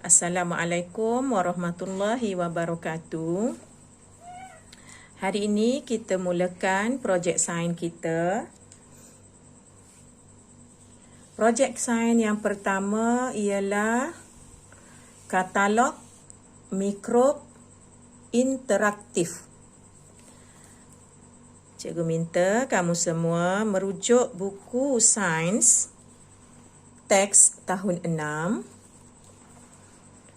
Assalamualaikum warahmatullahi wabarakatuh. Hari ini kita mulakan projek sains kita. Projek sains yang pertama ialah katalog mikrob interaktif. Cikgu minta kamu semua merujuk buku sains teks tahun 6,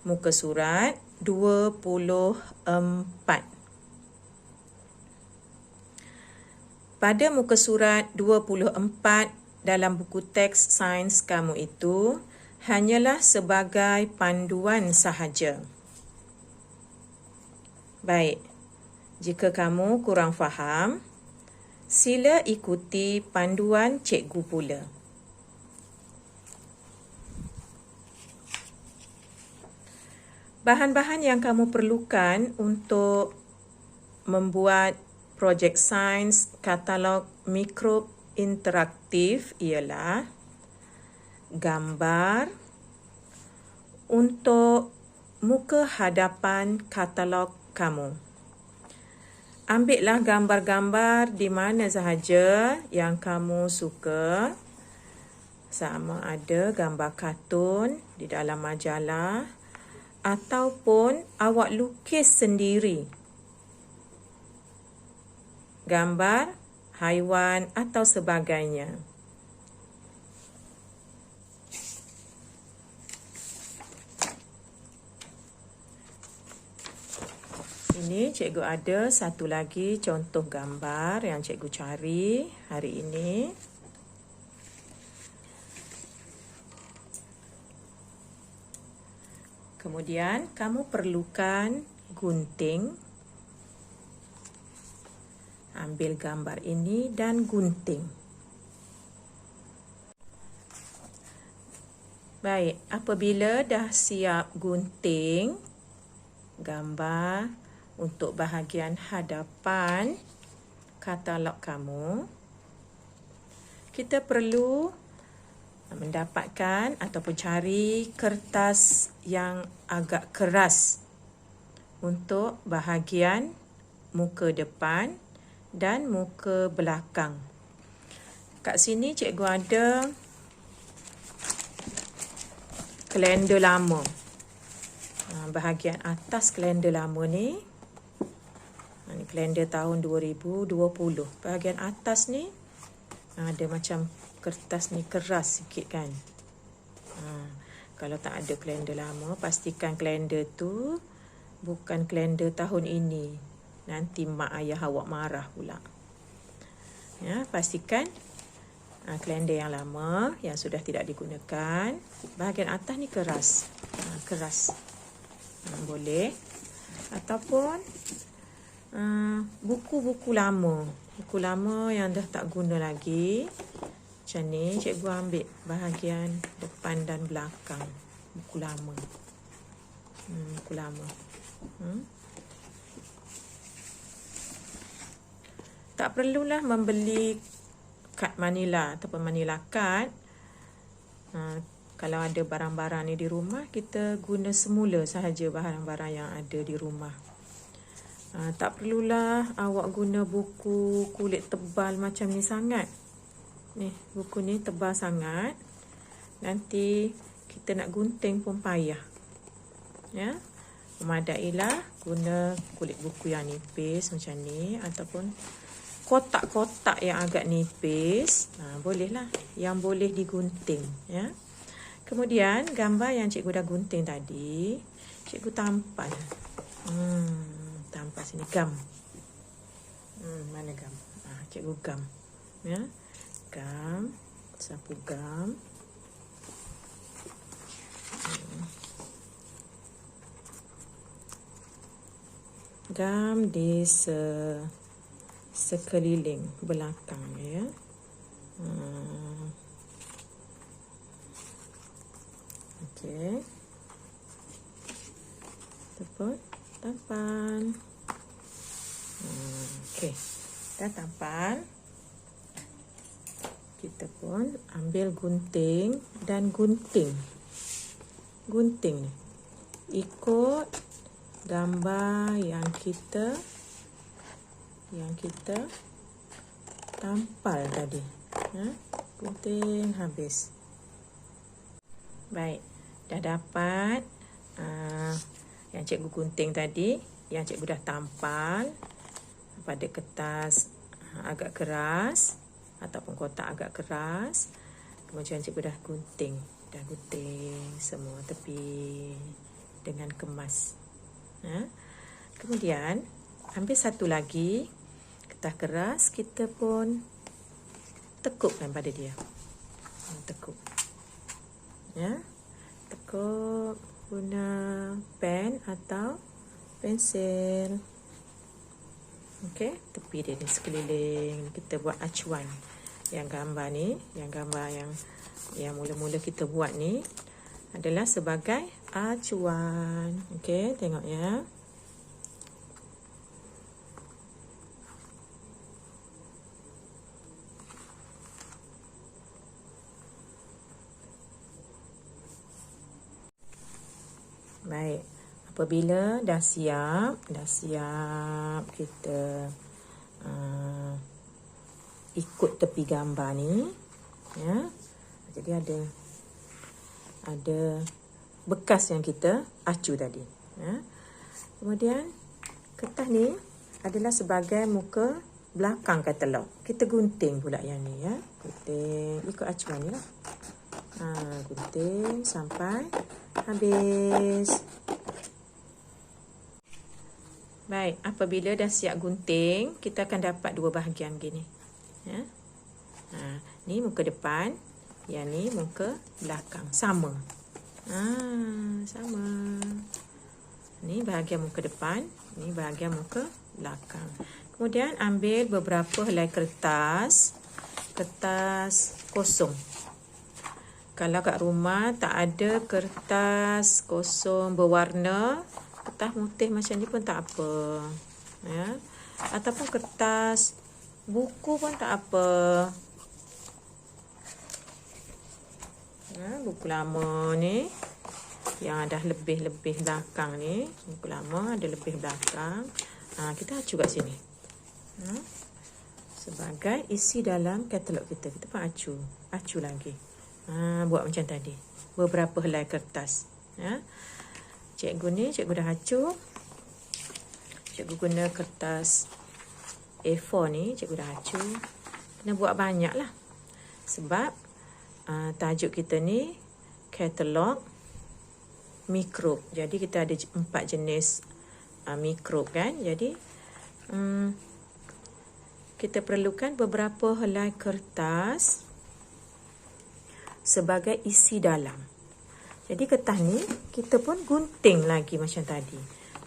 muka surat 24. Pada muka surat 24 dalam buku teks sains kamu itu hanyalah sebagai panduan sahaja. Baik, jika kamu kurang faham, sila ikuti panduan cikgu pula. Bahan-bahan yang kamu perlukan untuk membuat projek sains katalog mikrob interaktif ialah gambar untuk muka hadapan katalog kamu. Ambillah gambar-gambar di mana sahaja yang kamu suka. Sama ada gambar kartun di dalam majalah ataupun awak lukis sendiri. Gambar haiwan atau sebagainya. Ini cikgu ada satu lagi contoh gambar yang cikgu cari hari ini. Kemudian kamu perlukan gunting. Ambil gambar ini dan gunting. Baik, apabila dah siap gunting gambar untuk bahagian hadapan katalog kamu, kita perlu mendapatkan ataupun cari kertas yang agak keras untuk bahagian muka depan dan muka belakang. Kat sini cikgu ada kalender lama. Bahagian atas kalender lama ni, ini kalender tahun 2020. Bahagian atas ni ada macam kertas ni keras sikit kan. Kalau tak ada kalender lama, pastikan kalender tu bukan kalender tahun ini. Nanti mak ayah awak marah pula. Ya, pastikan kalender yang lama yang sudah tidak digunakan. Bahagian atas ni keras. Keras. Boleh. Ataupun buku-buku lama. Buku lama yang dah tak guna lagi. Macam ni, cikgu ambil bahagian depan dan belakang buku lama. Buku lama. Tak perlulah membeli kad manila ataupun manila card. Kalau ada barang-barang ni di rumah, kita guna semula sahaja barang-barang yang ada di rumah. Tak perlulah awak guna buku kulit tebal macam ni sangat. Ni, buku ni tebal sangat. Nanti kita nak gunting pun payah. Ya. Memadailah guna kulit buku yang nipis macam ni ataupun kotak-kotak yang agak nipis. Bolehlah yang boleh digunting, ya. Kemudian gambar yang cikgu dah gunting tadi, cikgu tampal. Tampal sini gam. Mana gam? Cikgu gam. Ya. Gam, sapu gam. Gam di sekeliling belakang ya. Okey. Tampal. Okey. Dah tampal. Kita pun ambil gunting dan gunting. Gunting ni. ikut gambar yang kita tampal tadi. Gunting habis. Baik, dah dapat yang cikgu gunting tadi, yang cikgu dah tampal pada kertas agak keras ataupun kotak agak keras. Kemudian cikgu dah gunting semua tepi dengan kemas. Kemudian ambil satu lagi kertas keras, kita pun tekukkan pada dia. Tekuk. Tekuk guna pen atau pensil. Okey, tepi dia ni sekeliling. Kita buat acuan. Yang gambar ni, yang mula-mula kita buat ni adalah sebagai acuan. Okey, tengok ya. Baik, apabila dah siap kita ikut tepi gambar ni, ya. Jadi ada bekas yang kita acu tadi, ya. Kemudian kertas ni adalah sebagai muka belakang katalog. Kita gunting pula yang ni, ya. Gunting ikut acuan ni lah. Gunting sampai habis. Baik, apabila dah siap gunting, kita akan dapat dua bahagian begini. Ya. Ni muka depan, yang ni muka belakang. Sama. Sama. Ni bahagian muka depan, ni bahagian muka belakang. Kemudian ambil beberapa helai kertas kosong. Kalau kat rumah tak ada kertas kosong berwarna, kertas putih macam ni pun tak apa. Ya. Ataupun kertas buku pun tak apa. Buku lama ni yang ada lebih-lebih belakang ni, buku lama ada lebih belakang. Kita acu kat sini. Sebagai isi dalam katalog kita. Kita pun acu lagi. Buat macam tadi. Beberapa helai kertas. Cikgu dah acu. Cikgu guna kertas A4 ni, cikgu dah acu. Kena buat banyak lah. Sebab tajuk kita ni katalog mikrob. Jadi kita ada 4 jenis mikrob kan. Jadi kita perlukan beberapa helai kertas sebagai isi dalam. Jadi kertas ni kita pun gunting lagi macam tadi.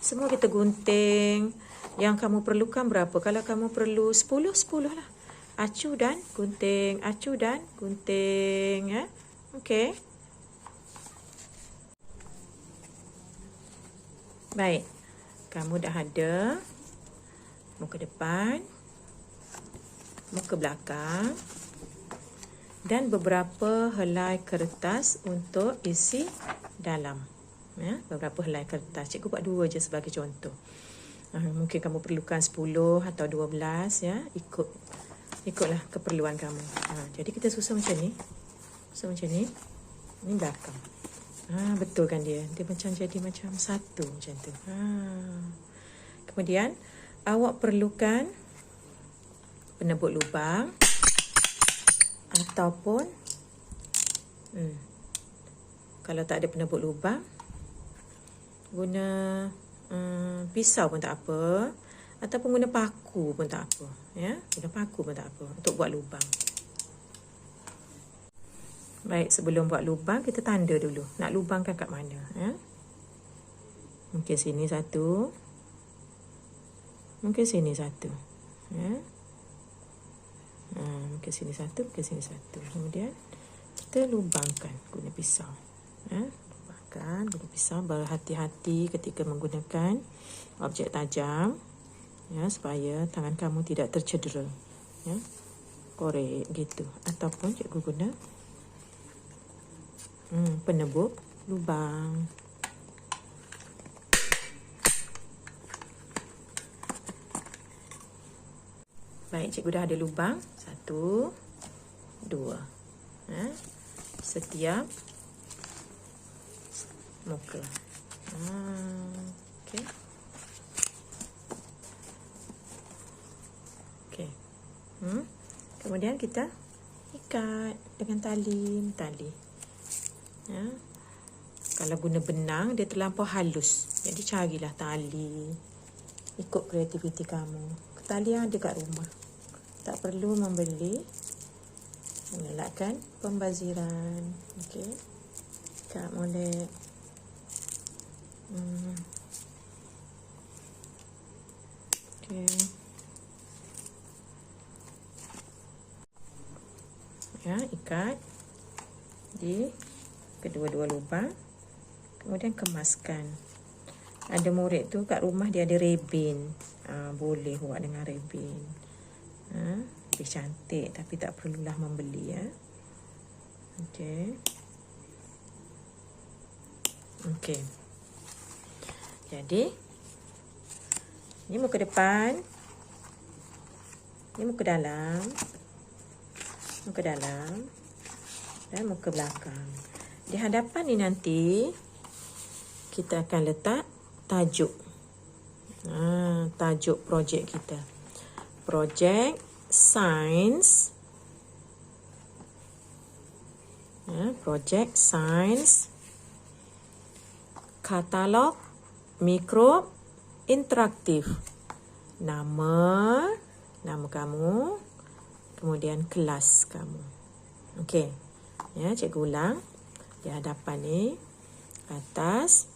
Semua kita gunting. Yang kamu perlukan berapa? Kalau kamu perlu 10 lah. Acu dan gunting, acu dan gunting, ya. Okey. Baik. Kamu dah ada muka depan, muka belakang dan beberapa helai kertas untuk isi dalam. Ya, beberapa helai kertas. Cikgu buat 2 je sebagai contoh. Mungkin kamu perlukan 10 atau 12, ya. Ikutlah keperluan kamu. Jadi kita susun macam ni. Ini belakang. Betul kan dia? Dia macam jadi macam satu macam tu. Kemudian awak perlukan penebut lubang ataupun kalau tak ada penebut lubang, guna pisau pun tak apa, ataupun guna paku pun tak apa, ya. Guna paku pun tak apa untuk buat lubang. Baik, sebelum buat lubang kita tanda dulu nak lubangkan kat mana, ya. Mungkin sini satu, mungkin sini satu, ya. Mungkin sini satu, mungkin sini satu. Kemudian kita lubangkan guna pisau, ya. Lubangkan guna pisau. Berhati-hati ketika menggunakan objek tajam, ya, supaya tangan kamu tidak tercedera, ya. Korek gitu. Ataupun cikgu guna penebuk lubang. Baik, cikgu dah ada lubang. 1, 2. Setiap muka. Okey. Okey. Kemudian kita ikat dengan tali. Kalau guna benang, dia terlampau halus. Jadi carilah tali. Ikut kreativiti kamu. Tali yang ada kat rumah. Tak perlu membeli. Mengelakkan pembaziran. Okey. Ikat molek. Okey. Ya, ikat di kedua-dua lubang. Kemudian kemaskan. Ada murid tu kat rumah dia ada rebin. Boleh buat dengan rebin. Lebih cantik, tapi tak perlulah membeli ya. Okey. Okey. Jadi ni muka depan. Ni muka dalam. Muka dalam dan muka belakang. Di hadapan ni nanti kita akan letak tajuk. Tajuk projek kita. Projek Sains. Projek Sains Katalog Mikrob Interaktif. Nama kamu, kemudian kelas kamu. Okey. Ya, cikgu ulang. Di hadapan ni, atas,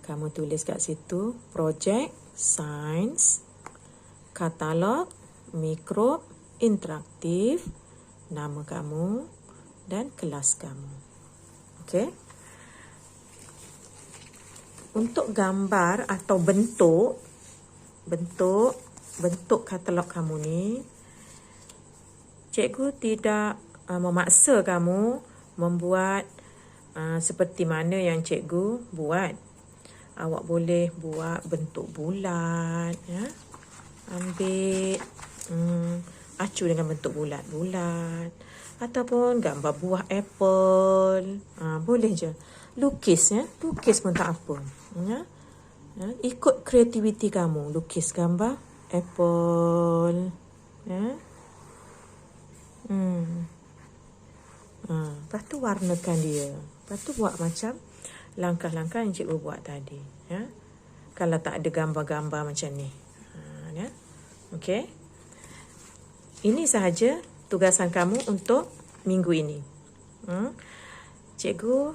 kamu tulis kat situ, Projek Sains Katalog Mikrob Interaktif, nama kamu dan kelas kamu. Okey. Untuk gambar atau bentuk katalog kamu ni, cikgu tidak memaksa kamu membuat seperti mana yang cikgu buat. Awak boleh buat bentuk bulat, ya. Ambil acu dengan bentuk bulat-bulat, ataupun gambar buah apple. Boleh je. Lukis, ya. Lukis pun tak apa. Ya. Ikut kreativiti kamu. Lukis gambar apple. Ya. Lepas tu warnakan dia. Lepas tu buat macam langkah-langkah yang cikgu buat tadi. Ya. Kalau tak ada gambar-gambar macam ni. Ya. Okey. Ini sahaja tugasan kamu untuk minggu ini. Cikgu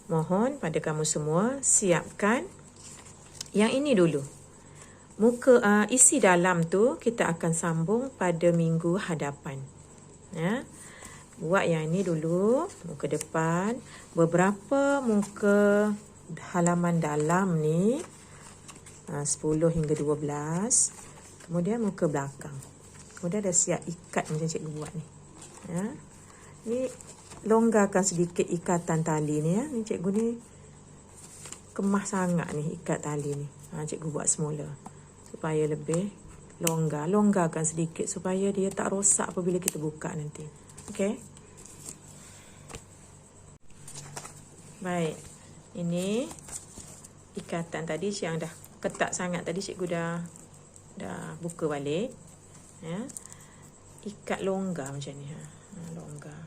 mohon pada kamu semua siapkan yang ini dulu. Muka isi dalam tu kita akan sambung pada minggu hadapan. Ya. Buat yang ini dulu, muka depan. Beberapa muka halaman dalam ni 10 hingga 12. Kemudian muka belakang. Kemudian dah siap ikat macam cikgu buat ni. Ya. Ni longgarkan sedikit ikatan tali ni ya. Ni cikgu ni kemah sangat ni ikat tali ni. Cikgu buat semula supaya lebih longgar. Longgarkan sedikit supaya dia tak rosak apabila kita buka nanti. Okey. Baik. Ini ikatan tadi yang dah ketat sangat tadi cikgu dah buka balik. Ya. Ikat longgar macam ni. Longgar.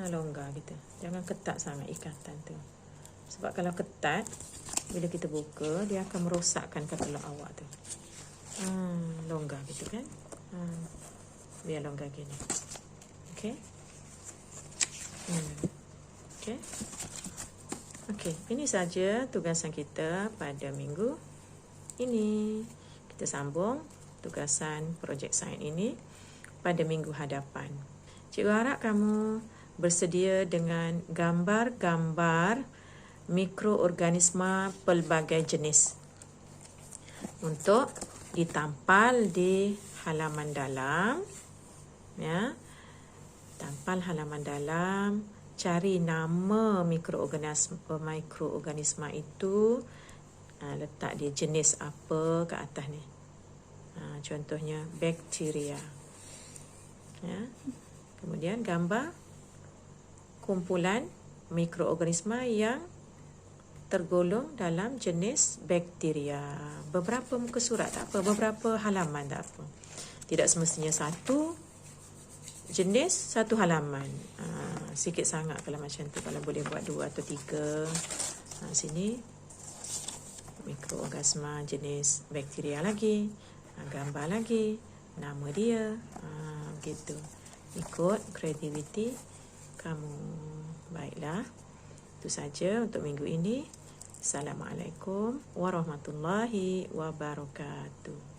Longgar kita. Jangan ketat sangat ikatan tu. Sebab kalau ketat, bila kita buka, dia akan merosakkan katalog awak tu. Longgar gitu kan. Biar longgar gini. Okey. Okey. Okey, ini saja tugasan kita pada minggu ini. Kita sambung tugasan projek sains ini pada minggu hadapan. Cikgu harap kamu bersedia dengan gambar-gambar mikroorganisma pelbagai jenis untuk ditampal di halaman dalam. Ya. Tampal halaman dalam. Cari nama mikroorganisma itu. letak dia jenis apa ke atas ni. Contohnya bakteria. Ya. Kemudian gambar kumpulan mikroorganisma yang tergolong dalam jenis bakteria. Beberapa muka surat tak apa, beberapa halaman tak apa. Tidak semestinya satu jenis, satu halaman. Sikit sangat kalau macam tu. Kalau boleh buat 2 atau 3. Sini mikroorganisma jenis bakteria lagi. Gambar lagi. Nama dia. Begitu. Ikut kreativiti kamu. Baiklah. Itu saja untuk minggu ini. Assalamualaikum warahmatullahi wabarakatuh.